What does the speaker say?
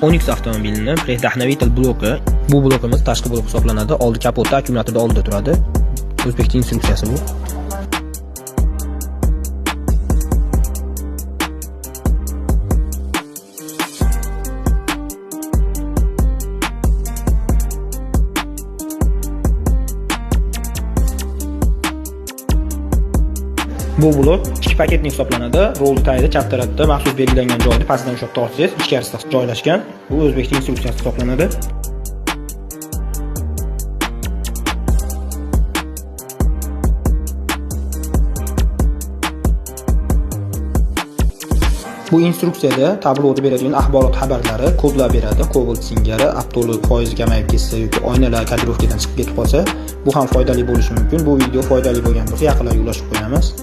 Onyx avtomobilining предохранитель bloki. Bu blokimiz tashqi blok hisoblanadi. Oldi kapotda, akkumulyatorda oldida turadi. O'zbekcha instruksiyasi bu. Bu blok 2 paketli hisoblanadi. Rolli tayri chap tarafda maxsus belgilangan joyda pastdan ushlab tortsangiz, ichkarisida joylashgan. Bu o'zbekcha instruksiyasi hisoblanadi. Bu instruksiyada tabloda beradigan axborot xabarlari, kodlar beradi. Cobalt singari, avtolik foizi kamayib ketsa yoki oynalar kodirovkadan chiqib ketib qolsa, bu ham foydali bo'lishi mumkin. Bu video foydali bo'lgan bo'lsa, yaqinlarga ulashib qo'yamiz.